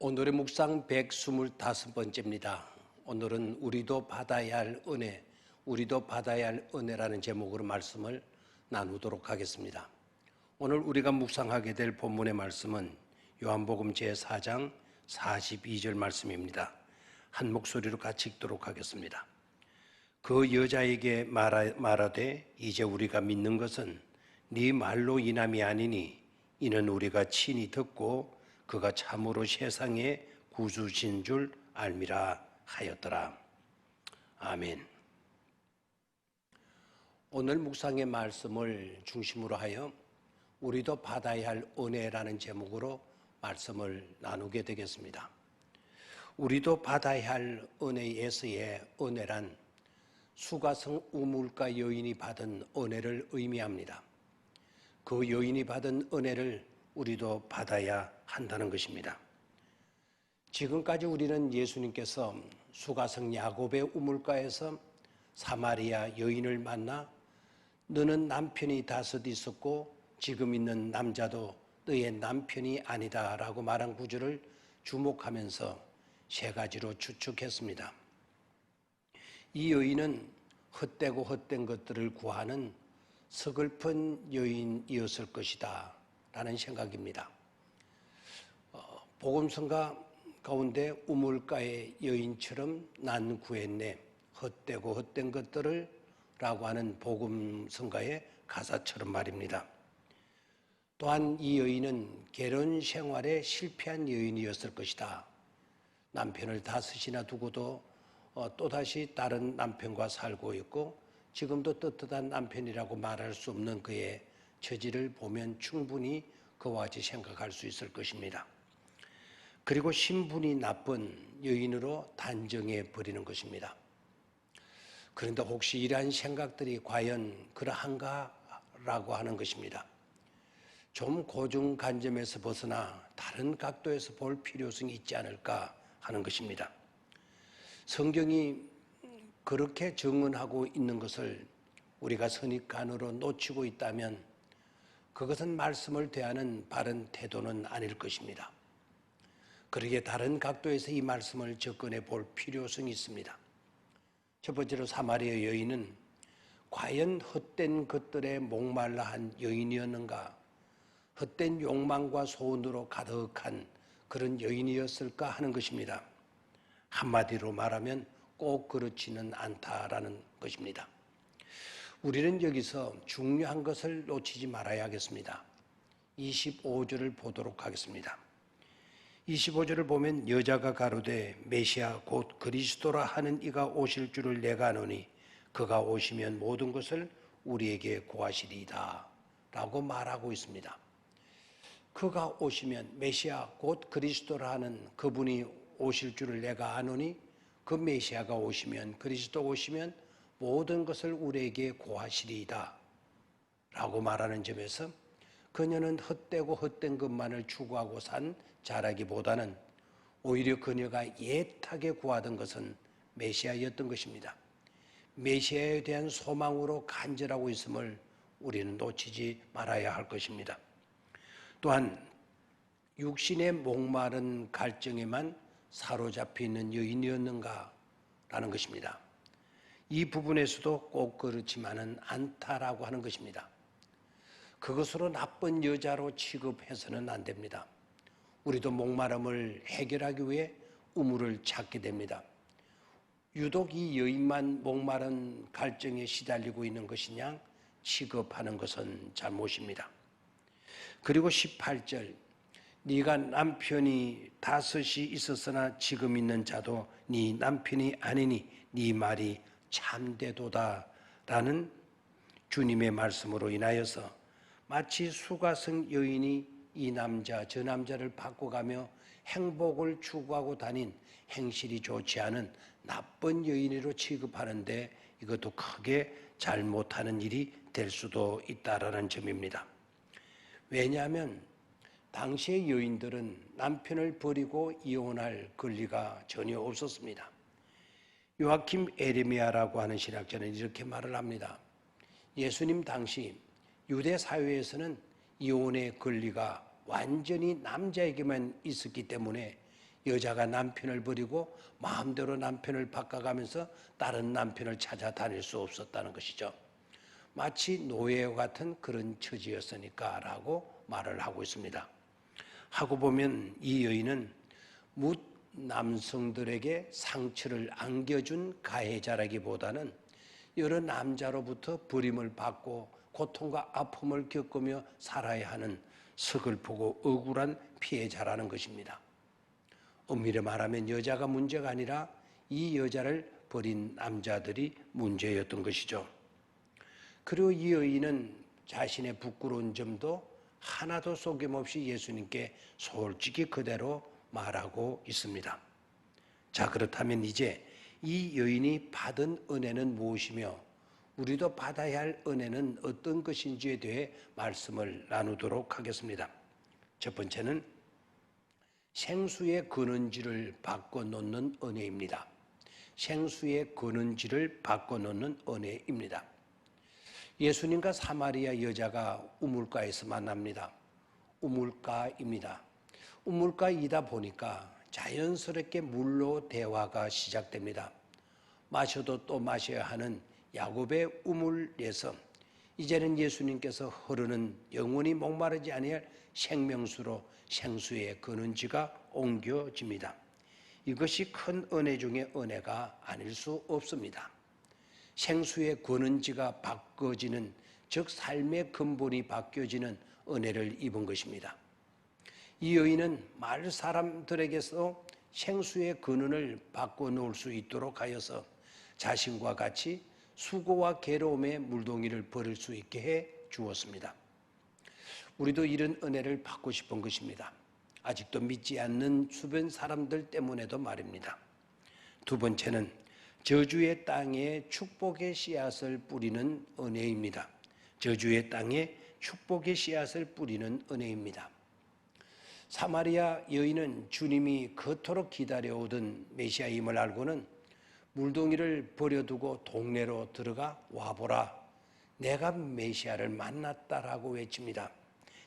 오늘의 묵상 125번째입니다. 오늘은 우리도 받아야 할 은혜, 우리도 받아야 할 은혜라는 제목으로 말씀을 나누도록 하겠습니다. 오늘 우리가 묵상하게 될 본문의 말씀은 요한복음 제4장 42절 말씀입니다. 한 목소리로 같이 읽도록 하겠습니다. 그 여자에게 말하되 이제 우리가 믿는 것은 네 말로 인함이 아니니 이는 우리가 친히 듣고 그가 참으로 세상의 구주신 줄 알미라 하였더라. 아멘. 오늘 묵상의 말씀을 중심으로 하여 우리도 받아야 할 은혜라는 제목으로 말씀을 나누게 되겠습니다. 우리도 받아야 할 은혜에서의 은혜란 수가성 우물가 여인이 받은 은혜를 의미합니다. 그 여인이 받은 은혜를 우리도 받아야 한다는 것입니다. 지금까지 우리는 예수님께서 수가성 야곱의 우물가에서 사마리아 여인을 만나 너는 남편이 다섯 있었고 지금 있는 남자도 너의 남편이 아니다 라고 말한 구절을 주목하면서 세 가지로 추측했습니다. 이 여인은 헛되고 헛된 것들을 구하는 서글픈 여인이었을 것이다 라는 생각입니다. 복음성가 가운데 우물가의 여인처럼 난 구했네 헛되고 헛된 것들을 라고 하는 복음성가의 가사처럼 말입니다. 또한 이 여인은 결혼 생활에 실패한 여인이었을 것이다. 남편을 다섯이나 두고도 또다시 다른 남편과 살고 있고 지금도 떳떳한 남편이라고 말할 수 없는 그의 처지를 보면 충분히 그와 같이 생각할 수 있을 것입니다. 그리고 신분이 나쁜 여인으로 단정해 버리는 것입니다. 그런데 혹시 이러한 생각들이 과연 그러한가라고 하는 것입니다. 좀 고중간점에서 벗어나 다른 각도에서 볼 필요성이 있지 않을까 하는 것입니다. 성경이 그렇게 증언하고 있는 것을 우리가 선입관으로 놓치고 있다면 그것은 말씀을 대하는 바른 태도는 아닐 것입니다. 그러기에 다른 각도에서 이 말씀을 접근해 볼 필요성이 있습니다. 첫 번째로 사마리아 여인은 과연 헛된 것들에 목말라 한 여인이었는가? 헛된 욕망과 소원으로 가득한 그런 여인이었을까 하는 것입니다. 한마디로 말하면 꼭 그렇지는 않다라는 것입니다. 우리는 여기서 중요한 것을 놓치지 말아야 하겠습니다. 25절을 보도록 하겠습니다. 25절을 보면 여자가 가로되 메시아 곧 그리스도라 하는 이가 오실 줄을 내가 아노니 그가 오시면 모든 것을 우리에게 고하시리이다 라고 말하고 있습니다. 그가 오시면 메시아 곧 그리스도라 하는 그분이 오실 줄을 내가 아노니 그 메시아가 오시면 그리스도 오시면 모든 것을 우리에게 고하시리이다 라고 말하는 점에서 그녀는 헛되고 헛된 것만을 추구하고 산 자라기보다는 오히려 그녀가 애타게 구하던 것은 메시아였던 것입니다. 메시아에 대한 소망으로 간절하고 있음을 우리는 놓치지 말아야 할 것입니다. 또한 육신의 목마른 갈증에만 사로잡혀 있는 여인이었는가 라는 것입니다. 이 부분에서도 꼭 그렇지만은 않다라고 하는 것입니다. 그것으로 나쁜 여자로 취급해서는 안 됩니다. 우리도 목마름을 해결하기 위해 우물을 찾게 됩니다. 유독 이 여인만 목마른 갈증에 시달리고 있는 것이냐 취급하는 것은 잘못입니다. 그리고 18절 네가 남편이 다섯이 있었으나 지금 있는 자도 네 남편이 아니니 네 말이 참되도다 라는 주님의 말씀으로 인하여서 마치 수가성 여인이 이 남자 저 남자를 바꿔가며 행복을 추구하고 다닌 행실이 좋지 않은 나쁜 여인으로 취급하는데 이것도 크게 잘못하는 일이 될 수도 있다라는 점입니다. 왜냐하면 당시의 여인들은 남편을 버리고 이혼할 권리가 전혀 없었습니다. 요아킴 에레미야라고 하는 신학자는 이렇게 말을 합니다. 예수님 당시 유대 사회에서는 이혼의 권리가 완전히 남자에게만 있었기 때문에 여자가 남편을 버리고 마음대로 남편을 바꿔가면서 다른 남편을 찾아다닐 수 없었다는 것이죠. 마치 노예와 같은 그런 처지였으니까 라고 말을 하고 있습니다. 하고 보면 이 여인은 뭇 남성들에게 상처를 안겨준 가해자라기보다는 여러 남자로부터 버림을 받고 고통과 아픔을 겪으며 살아야 하는 서글프고 억울한 피해자라는 것입니다. 엄밀히 말하면 여자가 문제가 아니라 이 여자를 버린 남자들이 문제였던 것이죠. 그리고 이 여인은 자신의 부끄러운 점도 하나도 속임없이 예수님께 솔직히 그대로 말하고 있습니다. 자, 그렇다면 이제 이 여인이 받은 은혜는 무엇이며 우리도 받아야 할 은혜는 어떤 것인지에 대해 말씀을 나누도록 하겠습니다. 첫 번째는 생수의 근원지를 바꿔놓는 은혜입니다. 생수의 근원지를 바꿔놓는 은혜입니다. 예수님과 사마리아 여자가 우물가에서 만납니다. 우물가입니다. 우물가이다 보니까 자연스럽게 물로 대화가 시작됩니다. 마셔도 또 마셔야 하는 야곱의 우물에서 이제는 예수님께서 흐르는 영원히 목마르지 아니할 생명수로 생수의 근원지가 옮겨집니다. 이것이 큰 은혜 중의 은혜가 아닐 수 없습니다. 생수의 근원지가 바꿔지는, 즉 삶의 근본이 바뀌어지는 은혜를 입은 것입니다. 이 여인은 마을 사람들에게서 생수의 근원을 바꿔놓을 수 있도록 하여서 자신과 같이 수고와 괴로움의 물동이를 버릴 수 있게 해 주었습니다. 우리도 이런 은혜를 받고 싶은 것입니다. 아직도 믿지 않는 주변 사람들 때문에도 말입니다. 두 번째는 저주의 땅에 축복의 씨앗을 뿌리는 은혜입니다. 저주의 땅에 축복의 씨앗을 뿌리는 은혜입니다. 사마리아 여인은 주님이 그토록 기다려오던 메시아임을 알고는 물동이를 버려두고 동네로 들어가 와보라, 내가 메시아를 만났다라고 외칩니다.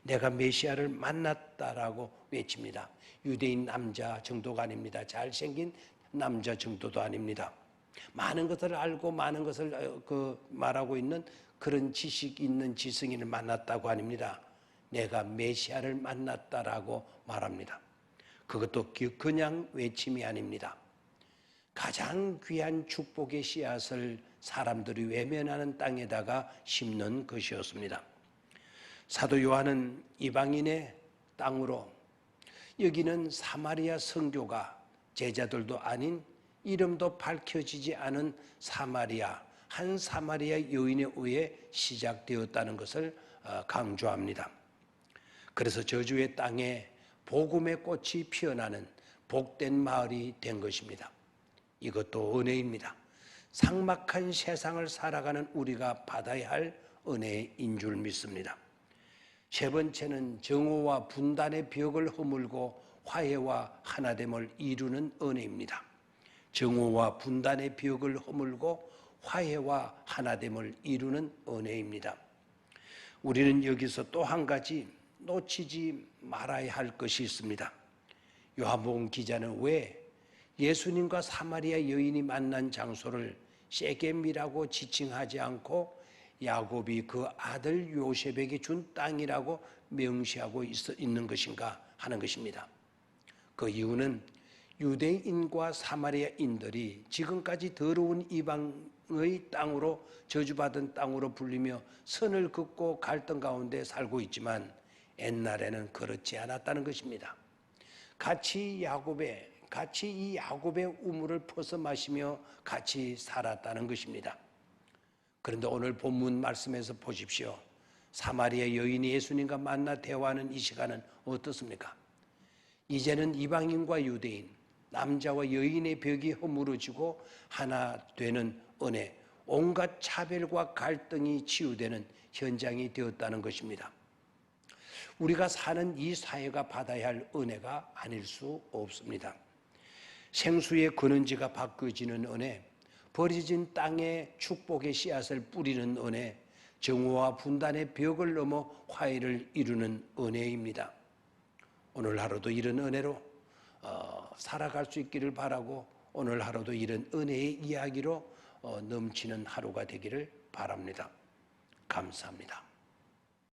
내가 메시아를 만났다라고 외칩니다. 유대인 남자 정도가 아닙니다. 잘생긴 남자 정도도 아닙니다. 많은 것을 알고 많은 것을 말하고 있는 그런 지식 있는 지성인을 만났다고 아닙니다. 내가 메시아를 만났다라고 말합니다. 그것도 그냥 외침이 아닙니다. 가장 귀한 축복의 씨앗을 사람들이 외면하는 땅에다가 심는 것이었습니다. 사도 요한은 이방인의 땅으로, 여기는 사마리아 선교가 제자들도 아닌 이름도 밝혀지지 않은 한 사마리아 여인에 의해 시작되었다는 것을 강조합니다. 그래서 저주의 땅에 복음의 꽃이 피어나는 복된 마을이 된 것입니다. 이것도 은혜입니다. 삭막한 세상을 살아가는 우리가 받아야 할 은혜인 줄 믿습니다. 세 번째는 정오와 분단의 벽을 허물고 화해와 하나됨을 이루는 은혜입니다. 정오와 분단의 벽을 허물고 화해와 하나됨을 이루는 은혜입니다. 우리는 여기서 또 한 가지 놓치지 말아야 할 것이 있습니다. 요한복음 기자는 왜 예수님과 사마리아 여인이 만난 장소를 세겜이라고 지칭하지 않고 야곱이 그 아들 요셉에게 준 땅이라고 명시하고 있는 것인가 하는 것입니다. 그 이유는 유대인과 사마리아인들이 지금까지 더러운 이방의 땅으로, 저주받은 땅으로 불리며 선을 긋고 갈등 가운데 살고 있지만 옛날에는 그렇지 않았다는 것입니다. 같이 이 야곱의 우물을 퍼서 마시며 같이 살았다는 것입니다. 그런데 오늘 본문 말씀에서 보십시오. 사마리아 여인이 예수님과 만나 대화하는 이 시간은 어떻습니까? 이제는 이방인과 유대인, 남자와 여인의 벽이 허물어지고 하나 되는 은혜, 온갖 차별과 갈등이 치유되는 현장이 되었다는 것입니다. 우리가 사는 이 사회가 받아야 할 은혜가 아닐 수 없습니다. 생수의 근원지가 바뀌어지는 은혜, 버려진 땅에 축복의 씨앗을 뿌리는 은혜, 정오와 분단의 벽을 넘어 화해를 이루는 은혜입니다. 오늘 하루도 이런 은혜로 살아갈 수 있기를 바라고 오늘 하루도 이런 은혜의 이야기로 넘치는 하루가 되기를 바랍니다. 감사합니다.